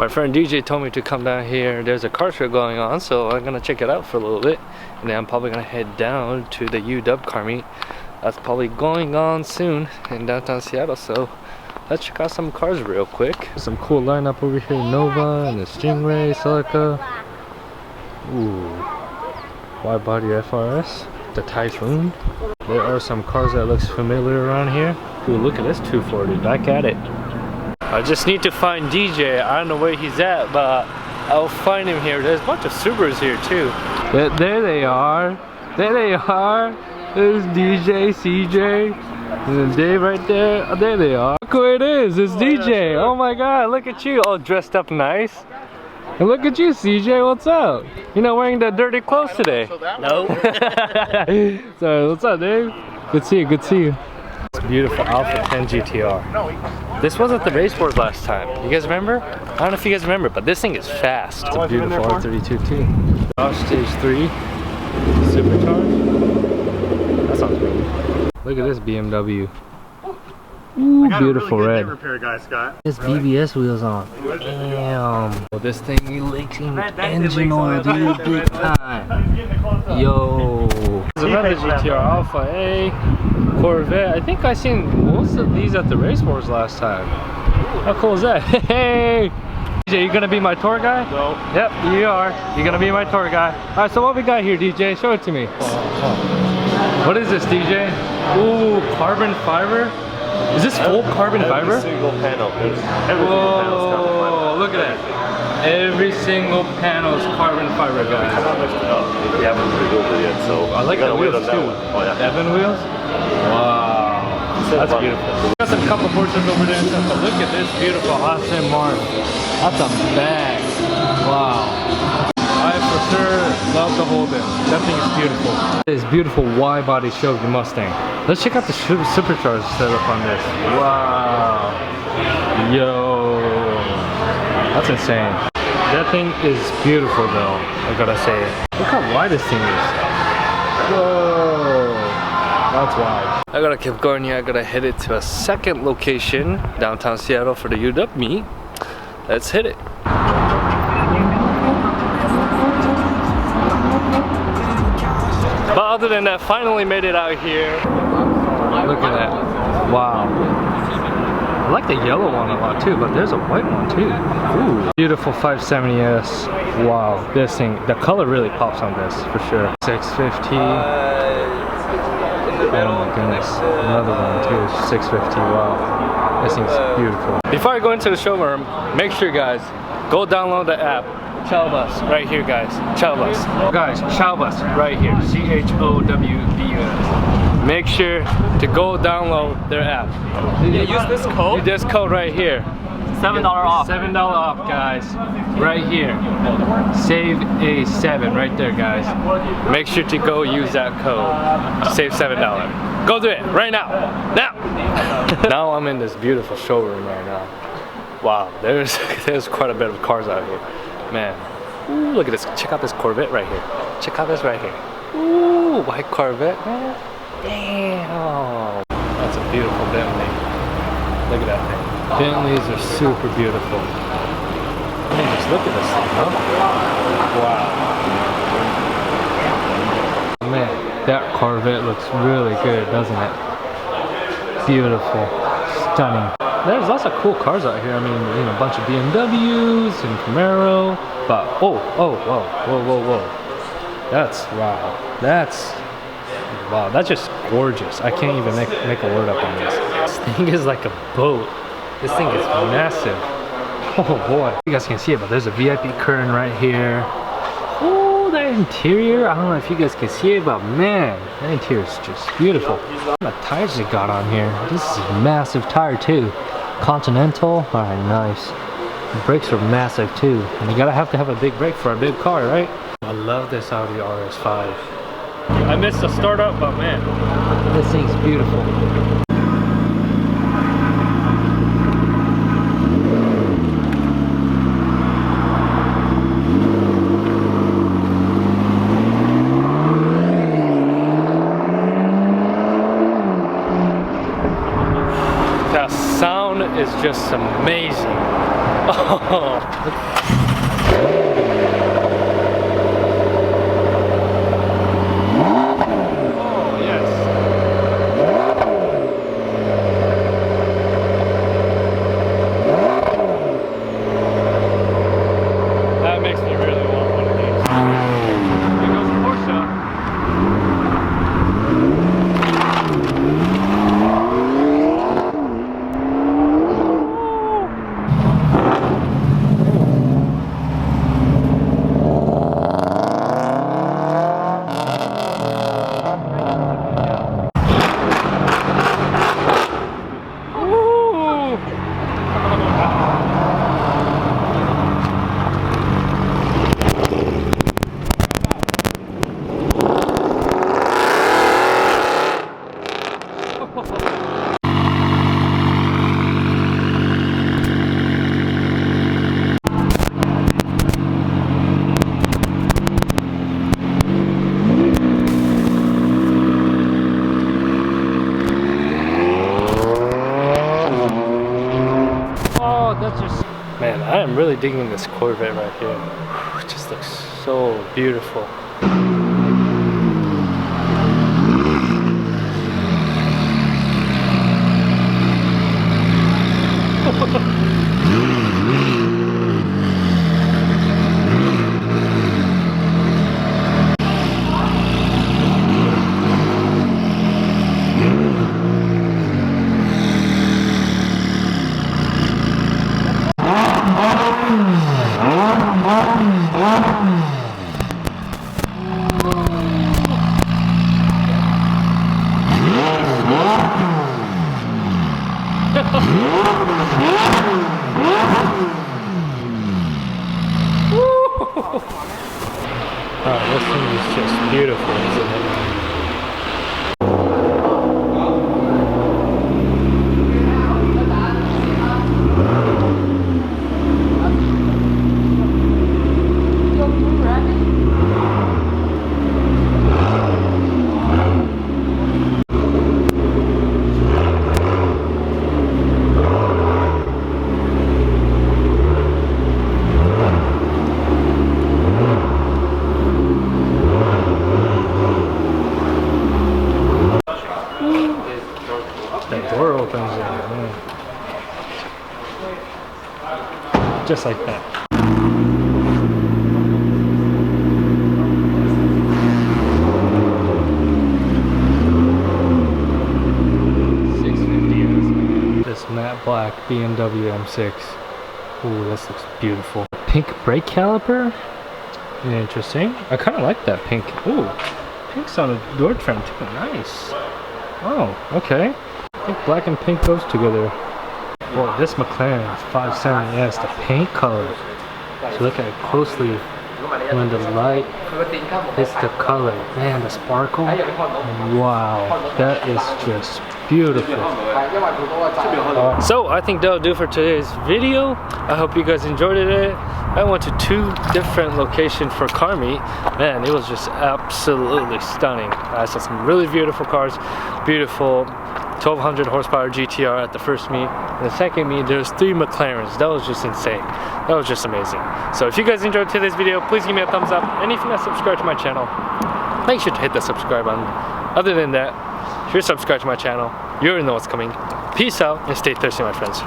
My friend DJ told me to come down here. There's a car show going on, so I'm gonna check it out for a little bit, and then I'm probably gonna head down to the UW car meet. That's probably going on soon in downtown Seattle, so let's check out some cars real quick. Some cool lineup over here, Nova and the Stingray, Celica. Ooh, wide body FRS, the Typhoon. There are some cars that looks familiar around here. Ooh, look at this 240, back at it. I just need to find DJ. I don't know where he's at, but I'll find him here. There's a bunch of Subarus here too. There they are. There they are. There's DJ, CJ, and then Dave right there. Oh, there they are. Look who it is. It's DJ. Oh my God, look at you. All dressed up nice. And look at you, CJ. What's up? You're not wearing the dirty clothes today. No. So, what's up, Dave? Good to see you. Good to see you. It's beautiful Alpha 10 GTR. This was at the race board last time. You guys remember? I don't know if you guys remember, but this thing is fast. It's a beautiful R32 too. Dodge Stage 3 Supercharged. That sounds good. Look at this BMW. Ooh, beautiful red. Repair guy, Scott. This BBS wheels on. Damn. Well, this thing leaking engine oil, dude, big time. Yo. There's another GTR Alpha A Corvette. I think I seen most of these at the race wars last time. How cool is that? Hey. DJ, you gonna be my tour guy? No. Yep, you are. You're gonna be my tour guy. All right, so what we got here, DJ? Show it to me. What is this, DJ? Ooh, carbon fiber. Is this full carbon fiber? Every single panel. Whoa, look at that. Every single panel is carbon fiber, guys. I haven't mixed it up. We haven't revealed it yet, so I like the wheels too. Oh, yeah. Evan wheels? Wow. That's beautiful. We got some couple Porsches over there and stuff, but look at this beautiful Aston Martin. That's a bag. Wow. I for sure love to hold it. That thing is beautiful. This beautiful wide-body Chevy Mustang. Let's check out the supercharged setup on this. Wow. Yo. That's insane. That thing is beautiful though, I gotta say. Look how wide this thing is. Whoa. That's wide. I gotta keep going here. I gotta head it to a second location, downtown Seattle for the UW meet. Let's hit it. But other than that, finally made it out here. Look at that. Wow. I like the yellow one a lot too, but there's a white one too. Ooh. Beautiful 570s. Wow. This thing, the color really pops on this for sure. 650. Oh my goodness. Another one too. 650. Wow. This thing's beautiful. Before I go into the showroom, make sure guys, go download the app. Chowbus, right here guys. Chowbus. Guys, Chowbus, right here. CHOWBUS. Make sure to go download their app. Yeah, use this code. Use this code right here. $7 off. $7 off, guys. Right here. Save a 7 right there, guys. Make sure to go use that code. Save $7. Go do it right now. Now. Now I'm in this beautiful showroom right now. Wow, there's quite a bit of cars out here. Man, ooh, look at this. Check out this Corvette right here. Check out this right here. Ooh, white Corvette, man. Damn. That's a beautiful Bentley. Look at that thing. Bentleys are super beautiful. Man, just look at this thing, huh? Wow. Man, that Corvette looks really good, doesn't it? Beautiful. Stunning. There's lots of cool cars out here. I mean, you know, a bunch of BMWs and Camaro. But whoa. That's wow. That's just gorgeous. I can't even make a word up on this. This thing is like a boat. This thing is massive. Oh boy. You guys can't see it, but there's a VIP curtain right here. Oh, that interior. I don't know if you guys can see it, but man, that interior is just beautiful. The tires they got on here. This is a massive tire too. Continental. Alright, nice. The brakes are massive too. And you gotta have to have a big brake for a big car, right? I love this Audi RS5. I missed the startup, but man, this thing's beautiful. That sound is just amazing. Man, I am really digging this Corvette right here. It just looks so beautiful. Oh, this thing is just beautiful, isn't it? The door opens and just like that. This matte black BMW M6. Ooh, this looks beautiful. Pink brake caliper. Interesting. I kind of like that pink. Ooh, pink's on the door trim too. Nice. Oh, okay. I think black and pink goes together. Well, this Mclaren 570s, the paint color. So look at it closely. When the light hits the color, man, the sparkle. Wow, that is just beautiful. So I think that'll do for today's video. I hope you guys enjoyed it. I went to 2 different locations for car meet. Man, it was just absolutely stunning. I saw some really beautiful cars, beautiful 1200 horsepower GTR at the first meet. And the second meet, there's 3 McLarens. That was just insane. That was just amazing. So if you guys enjoyed today's video, please give me a thumbs up. And if you're not subscribed to my channel, make sure to hit the subscribe button. Other than that, if you're subscribed to my channel, you already know what's coming. Peace out and stay thirsty, my friends.